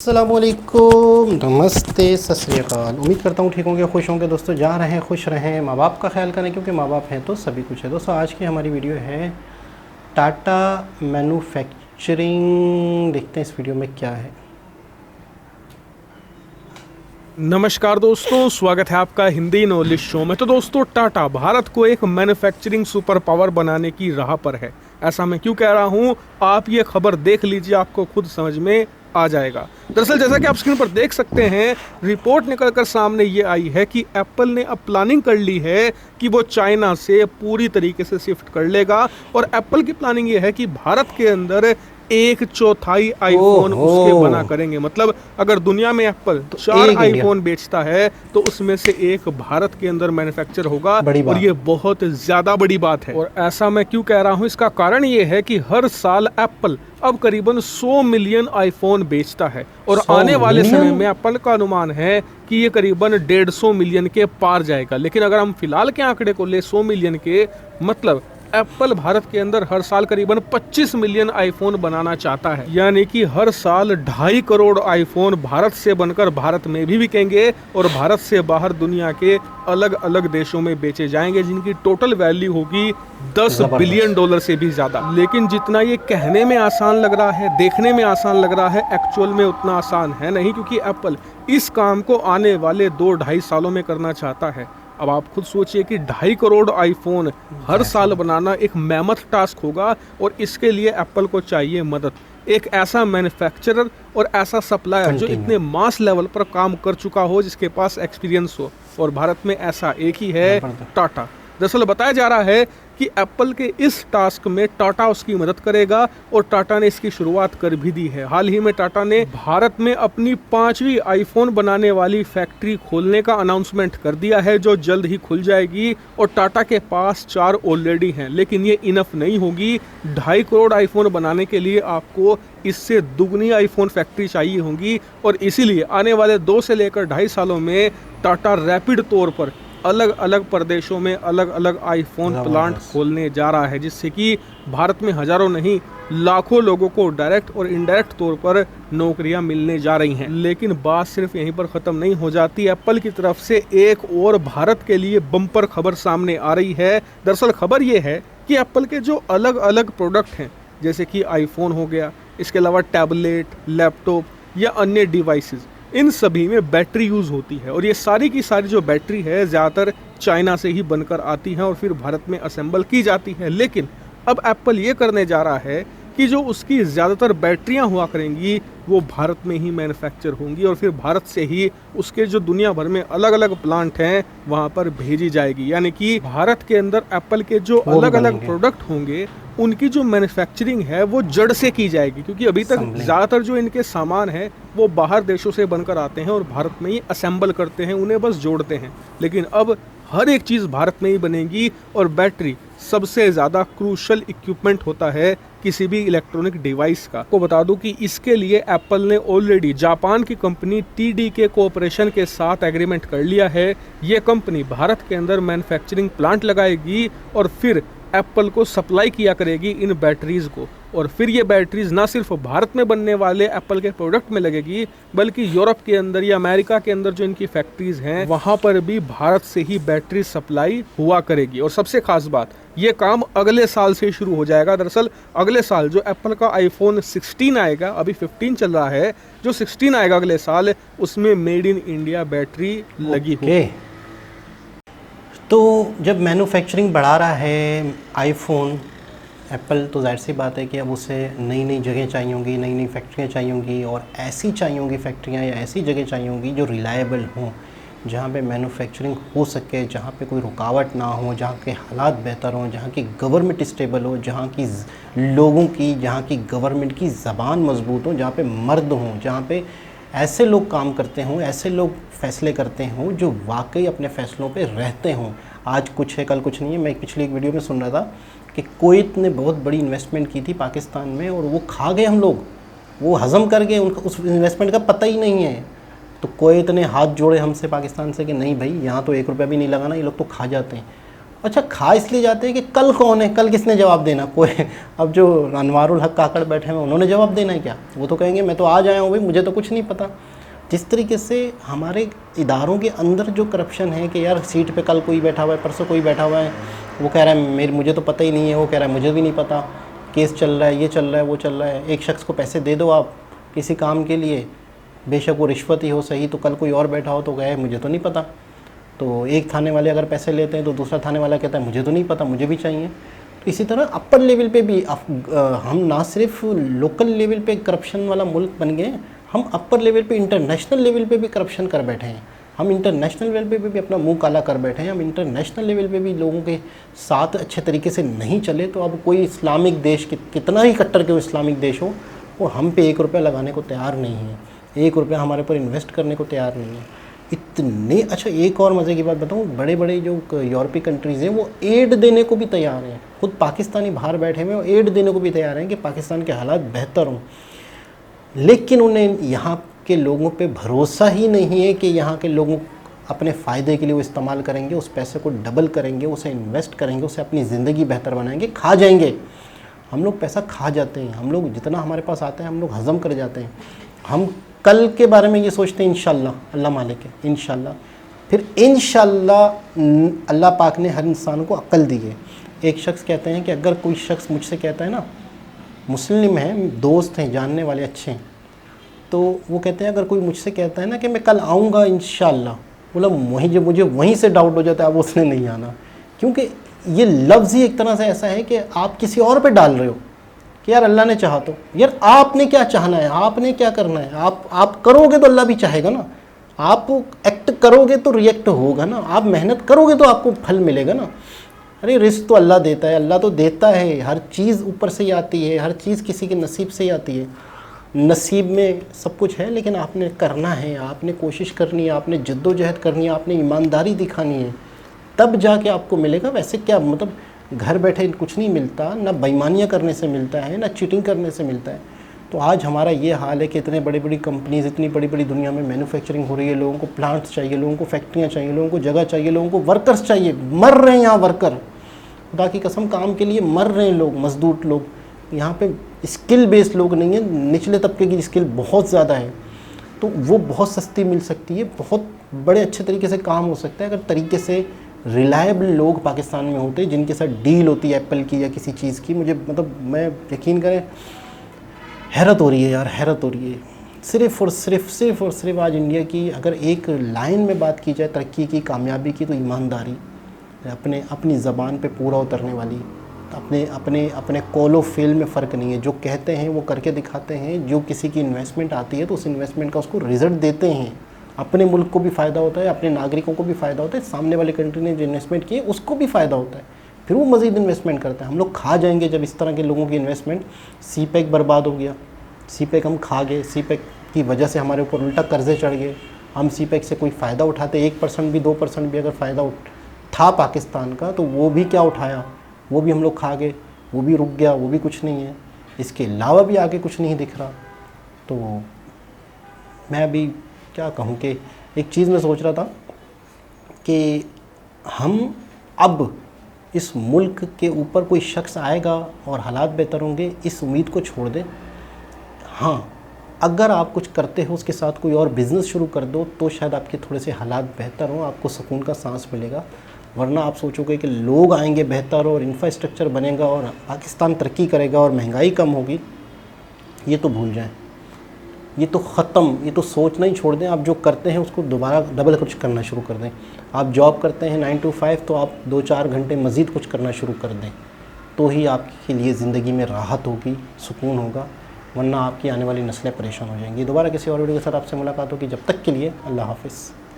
अस्सलामुअलैकुम, नमस्ते, सत श्री अकाल। उम्मीद करता हूँ ठीक होंगे, खुश होंगे। दोस्तों जहाँ रहें खुश रहें, माँ बाप का ख्याल करें क्योंकि माँ बाप हैं तो सभी कुछ है। दोस्तों आज की हमारी वीडियो है टाटा मैन्युफैक्चरिंग। देखते हैं इस वीडियो में क्या है। नमस्कार दोस्तों, स्वागत है आपका हिंदी नॉलेज शो में। तो दोस्तों टाटा भारत को एक मैन्युफैक्चरिंग सुपर पावर बनाने की राह पर है। ऐसा मैं क्यों कह रहा हूँ, आप ये खबर देख लीजिए, आपको खुद समझ में आ जाएगा। दरअसल जैसा कि आप स्क्रीन पर देख सकते हैं, रिपोर्ट निकलकर सामने ये आई है कि एप्पल ने अब प्लानिंग कर ली है कि वो चाइना से पूरी तरीके से शिफ्ट कर लेगा। और एप्पल की प्लानिंग ये है कि भारत के अंदर 1/4 आईफोन उसके बना करेंगे। मतलब अगर दुनिया में एप्पल तो 4 एक इंडिया आईफोन बेचता है तो उसमें से एक भारत के अंदर मैन्युफैक्चर होगा। बड़ी और बात। ये बहुत ज्यादा बड़ी बात है। और ऐसा मैं क्यों कह रहा हूँ, इसका कारण ये है कि हर साल एप्पल अब करीबन 100 मिलियन आईफोन बेचता है। और 100 आने वाले समय मिलियन? में एप्पल का अनुमान है कि ये करीबन 150 मिलियन के पार जाएगा। लेकिन अगर हम फिलहाल के आंकड़े को ले 100 मिलियन के, मतलब एप्पल भारत के अंदर हर साल करीबन 25 मिलियन आईफोन बनाना चाहता है। यानी कि हर साल 2.5 करोड़ आईफोन भारत से बनकर भारत में भी बिकेंगे और भारत से बाहर दुनिया के अलग अलग देशों में बेचे जाएंगे, जिनकी टोटल वैल्यू होगी 10 बिलियन डॉलर से भी ज्यादा। लेकिन जितना ये कहने में आसान लग रहा है, देखने में आसान लग रहा है, एक्चुअल में उतना आसान है नहीं, क्योंकि एप्पल इस काम को आने वाले 2-2.5 सालों में करना चाहता है। अब आप खुद सोचिए कि 2.5 करोड़ आईफोन हर साल बनाना एक मेहनत टास्क होगा। और इसके लिए एप्पल को चाहिए मदद, एक ऐसा मैन्युफैक्चरर और ऐसा सप्लायर जो इतने मास लेवल पर काम कर चुका हो, जिसके पास एक्सपीरियंस हो। और भारत में ऐसा एक ही है, टाटा। दरअसल बताया जा रहा है कि एप्पल के इस टास्क में टाटा उसकी मदद करेगा और टाटा ने इसकी शुरुआत कर भी दी है। हाल ही में टाटा ने भारत में अपनी 5वीं आईफोन बनाने वाली फैक्ट्री खोलने का अनाउंसमेंट कर दिया है, जो जल्द ही खुल जाएगी। और टाटा के पास 4 ऑलरेडी हैं, लेकिन ये इनफ नहीं होगी। 2.5 करोड़ आईफोन बनाने के लिए आपको इससे दुगनी आईफोन फैक्ट्री चाहिए होंगी। और इसीलिए आने वाले 2 से लेकर 2.5 सालों में टाटा रैपिड तौर पर अलग अलग प्रदेशों में अलग अलग आईफोन प्लांट खोलने जा रहा है, जिससे कि भारत में हजारों नहीं लाखों लोगों को डायरेक्ट और इनडायरेक्ट तौर पर नौकरियां मिलने जा रही हैं। लेकिन बात सिर्फ यहीं पर ख़त्म नहीं हो जाती। एप्पल की तरफ से एक और भारत के लिए बम्पर खबर सामने आ रही है। दरअसल खबर ये है कि एप्पल के जो अलग अलग प्रोडक्ट हैं, जैसे कि आईफोन हो गया, इसके अलावा टैबलेट, लैपटॉप या अन्य डिवाइसेस, इन सभी में बैटरी यूज़ होती है। और ये सारी की सारी जो बैटरी है ज़्यादातर चाइना से ही बनकर आती हैं और फिर भारत में असेंबल की जाती है। लेकिन अब एप्पल ये करने जा रहा है कि जो उसकी ज़्यादातर बैटरियां हुआ करेंगी वो भारत में ही मैन्युफैक्चर होंगी और फिर भारत से ही उसके जो दुनिया भर में अलग अलग प्लांट हैं वहाँ पर भेजी जाएगी। यानी कि भारत के अंदर एप्पल के जो अलग अलग प्रोडक्ट होंगे उनकी जो मैन्युफैक्चरिंग है वो जड़ से की जाएगी, क्योंकि अभी तक ज़्यादातर जो इनके सामान हैं वो बाहर देशों से बनकर आते हैं और भारत में ही असेंबल करते हैं, उन्हें बस जोड़ते हैं। लेकिन अब हर एक चीज़ भारत में ही बनेगी। और बैटरी सबसे ज़्यादा क्रूशल इक्विपमेंट होता है किसी भी इलेक्ट्रॉनिक डिवाइस का। को बता दूं कि इसके लिए एप्पल ने ऑलरेडी जापान की कंपनी TDK कोऑपरेशन के साथ एग्रीमेंट कर लिया है। ये कंपनी भारत के अंदर मैन्युफैक्चरिंग प्लांट लगाएगी और फिर एप्पल को सप्लाई किया करेगी इन बैटरीज को। और फिर ये बैटरीज ना सिर्फ भारत में बनने वाले एप्पल के प्रोडक्ट में लगेगी, बल्कि यूरोप के अंदर या अमेरिका के अंदर जो इनकी फैक्ट्रीज हैं वहां पर भी भारत से ही बैटरी सप्लाई हुआ करेगी। और सबसे खास बात, ये काम अगले साल से शुरू हो जाएगा। दरअसल अगले साल जो एप्पल का आईफोन 16 आएगा, अभी 15 चल रहा है, जो 16 आएगा अगले साल, उसमें मेड इन इंडिया बैटरी लगी हुई। तो जब मैन्युफैक्चरिंग बढ़ा रहा है आईफोन एप्पल, तो जाहिर सी बात है कि अब उसे नई नई जगह चाहिए होंगी, नई नई फैक्ट्रियाँ चाहिए होंगी। और ऐसी चाहिए होंगी फैक्ट्रियाँ या ऐसी जगह चाहिए होंगी जो रिलायबल हों, जहाँ पे मैन्युफैक्चरिंग हो सके, जहाँ पे कोई रुकावट ना हो, जहाँ के हालात बेहतर हों, जहाँ की गवर्नमेंट स्टेबल हो, जहाँ की लोगों की, जहाँ की गवर्नमेंट की ज़बान मजबूत हो, जहाँ पे मर्द हों, जहाँ पे ऐसे लोग काम करते हों, ऐसे लोग फैसले करते हों जो वाकई अपने फ़ैसलों पे रहते हों। आज कुछ है कल कुछ नहीं है। मैं पिछली एक वीडियो में सुन रहा था कि कुवैत ने बहुत बड़ी इन्वेस्टमेंट की थी पाकिस्तान में और वो खा गए हम लोग, वो हज़म कर गए, उनका उस इन्वेस्टमेंट का पता ही नहीं है। तो कुवैत ने हाथ जोड़े हमसे, पाकिस्तान से, कि नहीं भाई यहाँ तो 1 रुपया भी नहीं लगाना, ये लोग तो खा जाते हैं। अच्छा, खा इसलिए जाते हैं कि कल कौन है, कल किसने जवाब देना, कोई अब जो अनवारुल हक काकड़ बैठे हैं उन्होंने जवाब देना है क्या? वो तो कहेंगे मैं तो आज आया हूँ भाई, मुझे तो कुछ नहीं पता। जिस तरीके से हमारे इदारों के अंदर जो करप्शन है कि यार सीट पे कल कोई बैठा हुआ है, परसों कोई बैठा हुआ है, वो कह रहा है मुझे तो पता ही नहीं है, वो कह रहा है मुझे भी नहीं पता, केस चल रहा है, ये चल रहा है, वो चल रहा है। एक शख्स को पैसे दे दो आप किसी काम के लिए, बेशक वो रिश्वत ही हो सही, तो कल कोई और बैठा हो तो कहे मुझे तो नहीं पता। तो एक थाने वाले अगर पैसे लेते हैं तो दूसरा थाने वाला कहता है मुझे तो नहीं पता, मुझे भी चाहिए। तो इसी तरह अपर लेवल पे भी हम ना सिर्फ लोकल लेवल पे करप्शन वाला मुल्क बन गए, हम अपर लेवल पे इंटरनेशनल लेवल पे भी करप्शन कर बैठे हैं। हम इंटरनेशनल लेवल पे भी अपना मुंह काला कर बैठे हैं। हम इंटरनेशनल लेवल पे भी लोगों के साथ अच्छे तरीके से नहीं चले तो अब कोई इस्लामिक देश कितना ही कट्टर के इस्लामिक देश हो, वो हम पे 1 रुपया लगाने को तैयार नहीं है, 1 रुपया हमारे पर इन्वेस्ट करने को तैयार नहीं है इतने। अच्छा, एक और मज़े की बात बताऊँ, बड़े बड़े जो यूरोपीय कंट्रीज़ हैं वो एड देने को भी तैयार हैं। खुद पाकिस्तानी बाहर बैठे हुए एड देने को भी तैयार हैं कि पाकिस्तान के हालात बेहतर हों, लेकिन उन्हें यहाँ के लोगों पे भरोसा ही नहीं है कि यहाँ के लोगों अपने फ़ायदे के लिए वो इस्तेमाल करेंगे, उस पैसे को डबल करेंगे, उसे इन्वेस्ट करेंगे, उसे अपनी ज़िंदगी बेहतर बनाएंगे। खा जाएंगे, हम लोग पैसा खा जाते हैं, हम लोग जितना हमारे पास आता है हम लोग हज़म कर जाते हैं। हम कल के बारे में ये सोचते हैं इंशाल्लाह, अल्लाह मालिक है इंशाल्लाह, फिर इंशाल्लाह अल्लाह पाक ने हर इंसान को अक्ल दी है। एक शख्स कहते हैं कि अगर कोई शख्स मुझसे कहता है ना, मुस्लिम हैं, दोस्त हैं, जानने वाले अच्छे हैं, तो वो कहते हैं अगर कोई मुझसे कहता है ना कि मैं कल आऊँगा इंशाल्लाह, बोला वहीं जब मुझे वहीं से डाउट हो जाता है अब उसने नहीं आना, क्योंकि ये लफ्ज़ ही एक तरह से ऐसा है कि आप किसी और पे डाल रहे हो कि यार अल्लाह ने चाहा तो, यार आपने क्या चाहना है, आपने क्या करना है, आप करोगे तो अल्लाह भी चाहेगा ना, आप एक्ट करोगे तो रिएक्ट होगा ना, आप मेहनत करोगे तो आपको फल मिलेगा ना। अरे रिस्क तो अल्लाह देता है, अल्लाह तो देता है, हर चीज़ ऊपर से ही आती है, हर चीज़ किसी के नसीब से ही आती है। नसीब में सब कुछ है, लेकिन आपने करना है, आपने कोशिश करनी है, आपने जद्दोजहद करनी है, आपने ईमानदारी दिखानी है, तब जाके आपको मिलेगा। वैसे क्या मतलब घर बैठे कुछ नहीं मिलता, ना बेईमानियाँ करने से मिलता है, ना चीटिंग करने से मिलता है। तो आज हमारा ये हाल है कि इतने बड़ी बड़ी कंपनीज़, इतनी बड़ी बड़ी दुनिया में मैन्युफैक्चरिंग हो रही है, लोगों को प्लांट्स चाहिए, लोगों को फैक्ट्रियाँ चाहिए, लोगों को जगह चाहिए, लोगों को वर्कर्स चाहिए, मर रहे हैं यहाँ वर्कर, खुदा की कसम काम के लिए मर रहे हैं लोग, मजदूर लोग। यहाँ पे स्किल बेस्ड लोग नहीं है, निचले तबके की स्किल बहुत ज़्यादा है, तो वो बहुत सस्ती मिल सकती है, बहुत बड़े अच्छे तरीके से काम हो सकता है अगर तरीके से रिलायबल लोग पाकिस्तान में होते हैं जिनके साथ डील होती है एप्पल की या किसी चीज़ की। मुझे मतलब मैं यकीन करें हैरत हो रही है यार, हैरत हो रही है। सिर्फ़ और सिर्फ आज इंडिया की अगर एक लाइन में बात की जाए तरक्की की, कामयाबी की, तो ईमानदारी, अपनी ज़बान पे पूरा उतरने वाली, अपने कॉलो फेल में फ़र्क नहीं है, जो कहते हैं वो करके दिखाते हैं, जो किसी की इन्वेस्टमेंट आती है तो उस इन्वेस्टमेंट का उसको रिज़ल्ट देते हैं, अपने मुल्क को भी फ़ायदा होता है, अपने नागरिकों को भी फ़ायदा होता है, सामने वाले कंट्री ने जो इन्वेस्टमेंट की है उसको भी फ़ायदा होता है, फिर वो मज़ीद इन्वेस्टमेंट करता है। हम लोग खा जाएंगे जब इस तरह के लोगों की इन्वेस्टमेंट। CPEC बर्बाद हो गया, CPEC हम खा गए, CPEC की वजह से हमारे ऊपर उल्टा कर्जे चढ़ गए, हम CPEC से कोई फ़ायदा उठाते 1% भी 2% भी अगर फ़ायदा था पाकिस्तान का तो वो भी क्या उठाया, वो भी हम लोग खा गए, वो भी रुक गया, वो भी कुछ नहीं है, इसके अलावा भी आगे कुछ नहीं दिख रहा। तो मैं अभी क्या कहूँ कि एक चीज़ मैं सोच रहा था कि हम अब इस मुल्क के ऊपर कोई शख्स आएगा और हालात बेहतर होंगे, इस उम्मीद को छोड़ दें। हाँ, अगर आप कुछ करते हो उसके साथ कोई और बिज़नेस शुरू कर दो तो शायद आपके थोड़े से हालात बेहतर हों, आपको सुकून का सांस मिलेगा, वरना आप सोचोगे कि लोग आएंगे बेहतर और इंफ्रास्ट्रक्चर बनेगा और पाकिस्तान तरक्की करेगा और महंगाई कम होगी, ये तो भूल जाएं, ये तो ख़त्म, ये तो सोचना ही छोड़ दें। आप जो करते हैं उसको दोबारा डबल कुछ करना शुरू कर दें। आप जॉब करते हैं 9 to 5 तो आप 2-4 घंटे मज़ीद कुछ करना शुरू कर दें, तो ही आपके लिए ज़िंदगी में राहत होगी, सुकून होगा, वरना आपकी आने वाली नस्लें परेशान हो जाएंगी। दोबारा किसी और वीडियो के साथ आपसे मुलाकात होगी, जब तक के लिए अल्लाह हाफ़िज़।